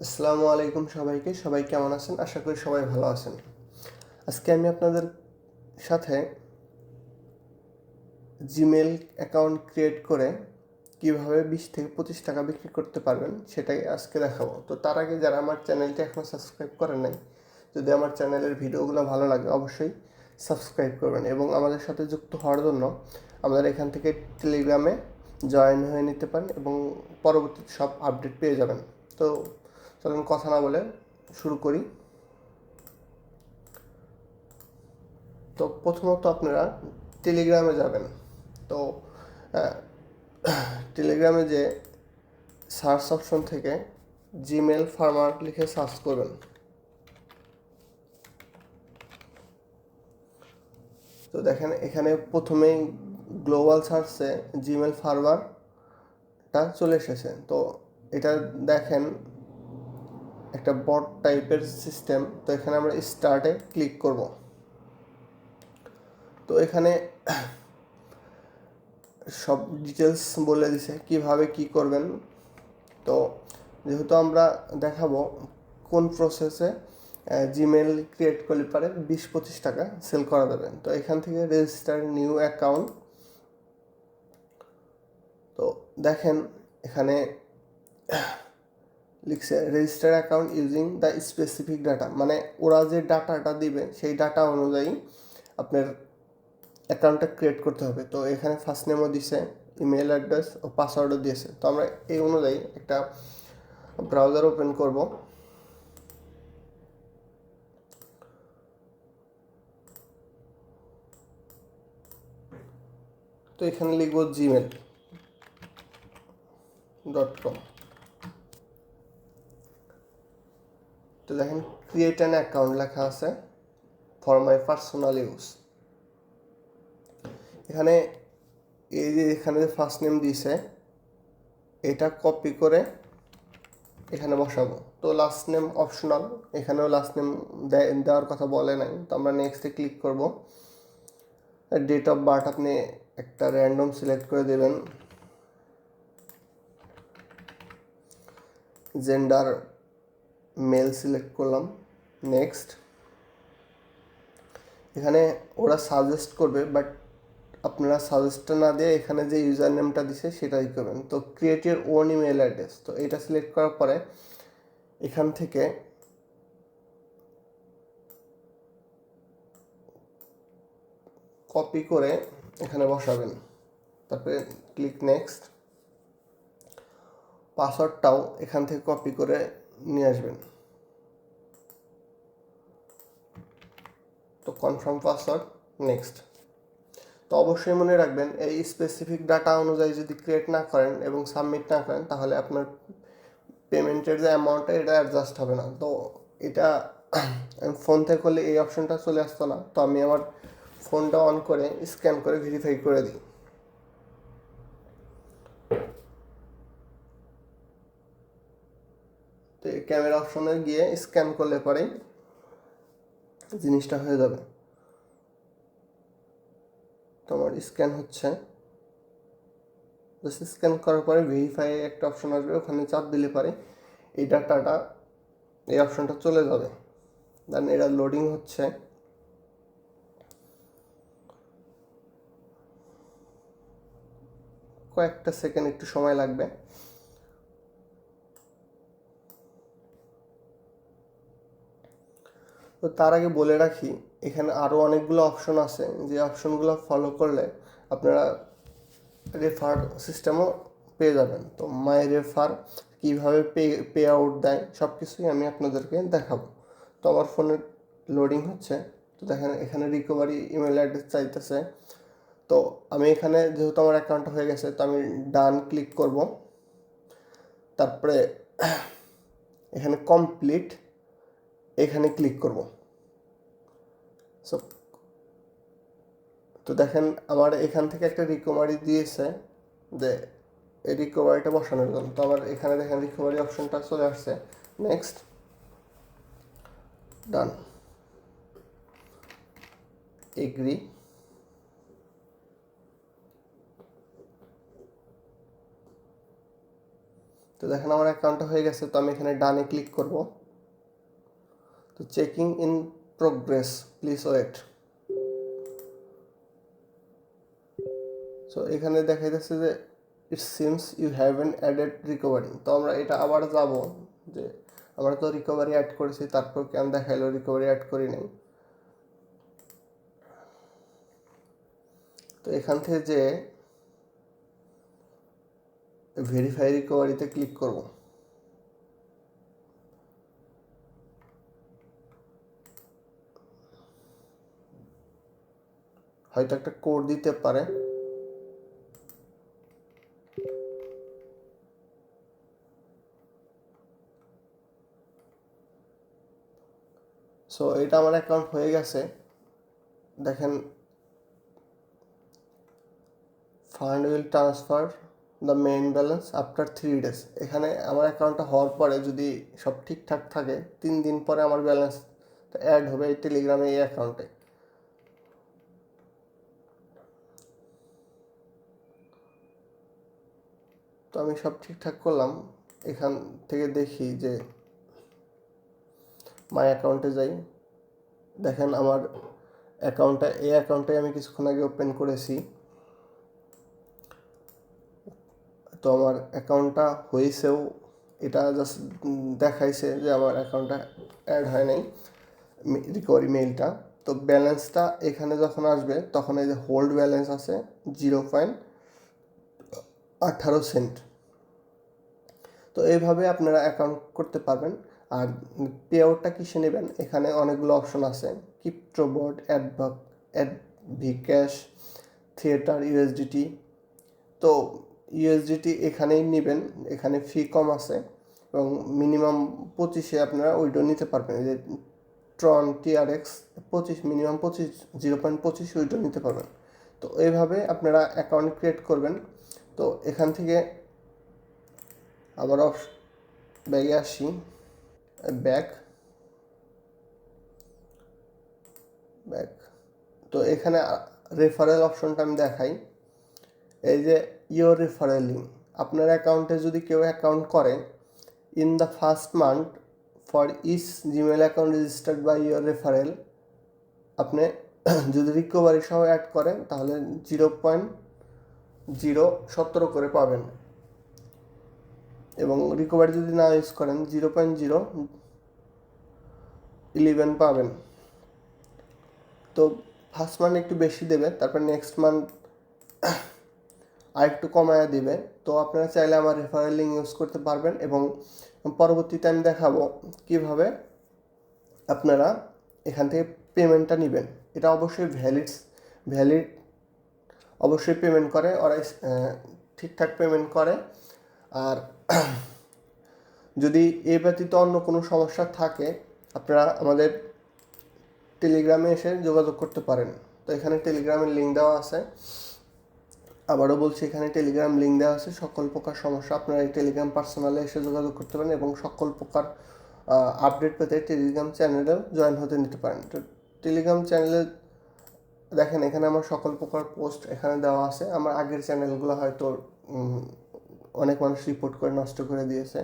আসসালামু আলাইকুম সবাই কেমন আছেন? আশা করি সবাই ভালো আছেন। আজকে আমি আপনাদের সাথে জিমেল অ্যাকাউন্ট ক্রিয়েট করে কীভাবে 20 থেকে 25 টাকা বিক্রি করতে পারবেন সেটাই আজকে দেখাবো। তো তার আগে যারা আমার চ্যানেলটি এখনও সাবস্ক্রাইব করেন নাই, যদি আমার চ্যানেলের ভিডিওগুলো ভালো লাগে অবশ্যই সাবস্ক্রাইব করবেন এবং আমাদের সাথে যুক্ত হওয়ার জন্য আমাদের এখান থেকে টেলিগ্রামে জয়েন হয়ে নিতে পারেন এবং পরবর্তীতে সব আপডেট পেয়ে যাবেন। তো চলুন কথা না বলে শুরু করি। তো প্রথমত আপনারা টেলিগ্রামে যাবেন। তো টেলিগ্রামে যে সার্চ অপশন থেকে জিমেল ফার্মার লিখে সার্চ করবেন। তো দেখেন এখানে প্রথমেই গ্লোবাল সার্চে জিমেল ফার্মারটা চলে এসেছে। তো এটা দেখেন একটা বট টাইপের সিস্টেম। তো এখানে আমরা স্টার্টে ক্লিক করব। তো এখানে সব ডিটেলস বলে দিছে কিভাবে কি করবেন। তো যেহেতু আমরা দেখাবো কোন প্রসেসে জিমেল ক্রিয়েট করলে পারে 20-25 টাকা সেল করা যাবে। তো এখান থেকে রেজিস্টার নিউ অ্যাকাউন্ট। তো দেখেন এখানে লিখছে register account using the specific data, মানে ওরা যে ডাটাটা দিবে সেই ডাটা অনুযায়ী আপনার অ্যাকাউন্টটা ক্রিয়েট করতে হবে। তো এখানে ফার্স্ট নেমও দিছে, ইমেল অ্যাড্রেস ও পাসওয়ার্ডও দিয়েছে। তো আমরা এই অনুযায়ী একটা ব্রাউজার ওপেন করব। তো এখানে লিখব gmail.com। তো দেখেন ক্রিয়েট অ্যান অ্যাকাউন্ট লেখা আছে ফর মাই পার্সোনাল ইউজ। এখানে এই যে এখানে যে ফার্স্ট নেম দিয়েছে এটা কপি করে এখানে বসাবো। তো লাস্ট নেম অপশনাল, এখানেও লাস্ট নেম দেওয়ার কথা বলে নাই। তো আমরা নেক্সটে ক্লিক করব। ডেট অফ বার্থ আপনি একটা র্যান্ডম সিলেক্ট করে দেবেন। জেন্ডার মেল সিলেক্ট করলাম, নেক্সট। এখানে ওরা সাজেস্ট করবে, বাট আপনারা সাজেস্টটা না দিয়ে এখানে যে ইউজার নেমটা দিছে সেটাই করবেন। তো create your own email address, তো এটা সিলেক্ট করার পরে এখান থেকে কপি করে এখানে বসাবেন, তারপরে ক্লিক নেক্সট। পাসওয়ার্ডটাও এখান থেকে কপি করে নিয়ে আসবেন। তো কনফার্ম পাসওয়ার্ড, নেক্সট। তো অবশ্যই মনে রাখবেন এই স্পেসিফিক ডাটা অনুযায়ী যদি ক্রিয়েট না করেন এবং সাবমিট না করেন তাহলে আপনার পেমেন্টের যে অ্যামাউন্টটা এটা অ্যাডজাস্ট হবে না। তো এটা ফোন থেকে করলে এই অপশনটা চলে আসতো না। তো আমি আমার ফোনটা অন করে স্ক্যান করে ভেরিফাই করে দিই। তো এই ক্যামেরা অপশনে গিয়ে স্ক্যান করলে পরেই জিনিসটা হয়ে যাবে। তো আমার স্ক্যান হচ্ছে, জাস্ট স্ক্যান করার পরে ভেরিফাই একটা অপশন আসবে, ওখানে চাপ দিলে পরে এই ডাটাটা এই অপশনটা চলে যাবে। দেন এটা লোডিং হচ্ছে। কয়েকটা সেকেন্ড একটু সময় লাগবে। তো তার আগে বলে রাখি এখানে আরও অনেকগুলো অপশন আছে, যে অপশনগুলো ফলো করলে আপনারা রেফার সিস্টেমও পেয়ে যাবেন। তো মাই রেফার কীভাবে পে আউট দেয় সব কিছুই আমি আপনাদেরকে দেখাবো। তো আমার ফোনে লোডিং হচ্ছে। তো দেখেন এখানে রিকভারি ইমেল অ্যাড্রেস চাইতেছে। তো আমি এখানে যেহেতু আমার অ্যাকাউন্টটা হয়ে গেছে তো আমি ডান ক্লিক করব। তারপরে এখানে কমপ্লিট এখানে ক্লিক করব। সো তো দেখেন আমার এখান থেকে একটা রিকভারি দিয়েছে যে এই রিকভারিটা বসানোর জন্য। তো আমার এখানে দেখেন রিকভারি অপশনটা চলে আসছে, নেক্সট, ডান, এগ্রি। তো দেখেন আমার অ্যাকাউন্টটা হয়ে গেছে, তো আমি এখানে ডানে ক্লিক করব। তো checking in progress, please wait. So এখানে দেখা যাচ্ছে যে it seems you haven't added recovery. তো আমরা এটা আবার যাব যে আমরা তো রিকভারি অ্যাড করেছি, তারপর কেন দেখাইলো রিকভারি অ্যাড করি নাই। তো এখান থেকে যে ভেরিফাই রিকভারিতে ক্লিক করব। হয়তো একটা কোড দিতে পারে। সো এটা আমার অ্যাকাউন্ট হয়ে গেছে। দেখেন fund will transfer the main balance after 3 days। এখানে আমার অ্যাকাউন্টটা হওয়ার পরে যদি সব ঠিকঠাক থাকে 3 দিন পরে আমার ব্যালেন্স অ্যাড হবে এই টেলিগ্রামে এই অ্যাকাউন্টে। তো আমি সব ঠিকঠাক করলাম। এখান থেকে দেখি যে মাই অ্যাকাউন্টে যাই। দেখেন আমার অ্যাকাউন্টটা এই অ্যাকাউন্টে আমি কিছুক্ষণ আগে ওপেন করেছি। তো আমার অ্যাকাউন্টটা হয়েছেও, এটা জাস্ট দেখাইছে যে আমার অ্যাকাউন্টটা অ্যাড হয় নাই রিকভারি মেইলটা। তো ব্যালেন্সটা এখানে যখন আসবে তখন এই যে হোল্ড ব্যালেন্স আছে 0.18 সেন্ট। তো এইভাবে আপনারা অ্যাকাউন্ট করতে পারবেন। আর পে আউটটা কিসে নেবেন, এখানে অনেকগুলো অপশন আছে, ক্রিপ্টোবট, অ্যাডভি ক্যাশ, থিয়েটার, ইউএসডিটি। তো ইউএসডিটি এখানেই নেবেন, এখানে ফি কম আছে এবং মিনিমাম 25-এ আপনারা উইড্রো নিতে পারবেন। এই যে ট্রন টিআরএক্স 25, মিনিমাম 0.25 উইড্রো নিতে পারবেন। তো এইভাবে আপনারা অ্যাকাউন্ট ক্রিয়েট করবেন। তো এখান থেকে আবার ব্যাগে আসি, ব্যাক। তো এখানে রেফারেল অপশনটা আমি দেখাই। এই যে ইয়োর রেফারেল লিঙ্ক, আপনার অ্যাকাউন্টে যদি কেউ অ্যাকাউন্ট করে, in the first month for each Gmail account registered by your referral, আপনি যদি রিকভারি সহ অ্যাড করেন তাহলে 0.017 করে পাবেন, এবং রিকভারি যদি না ইউজ করেন 0.011 পাবেন। তো ফার্স্ট মান্থ একটু বেশি দেবে, তারপর নেক্সট মান্থ আর একটু কমায়া দিবে। তো আপনারা চাইলে আমার রেফারেল লিঙ্ক ইউজ করতে পারবেন, এবং পরবর্তীতে আমি দেখাবো কিভাবে আপনারা এখান থেকে পেমেন্টটা নেবেন। এটা অবশ্যই ভ্যালিড অবশ্যই পেমেন্ট করে ওরা, ঠিকঠাক পেমেন্ট করে। আর যদি এ ব্যতীত অন্য কোনো সমস্যা থাকে আপনারা আমাদের টেলিগ্রামে এসে যোগাযোগ করতে পারেন। তো এখানে টেলিগ্রামের লিঙ্ক দেওয়া আছে, আবারও বলছি এখানে টেলিগ্রাম লিঙ্ক দেওয়া আছে। সকল প্রকার সমস্যা আপনারা এই টেলিগ্রাম পার্সোনালে এসে যোগাযোগ করতে পারেন, এবং সকল প্রকার আপডেট পেতে টেলিগ্রাম চ্যানেলেও জয়েন হতে নিতে পারেন। তো টেলিগ্রাম চ্যানেলে দেখেন এখানে আমার সকল প্রকার পোস্ট এখানে দেওয়া আছে। আমার আগের চ্যানেলগুলো হয়তো অনেক মানুষ রিপোর্ট করে নষ্ট করে দিয়েছে।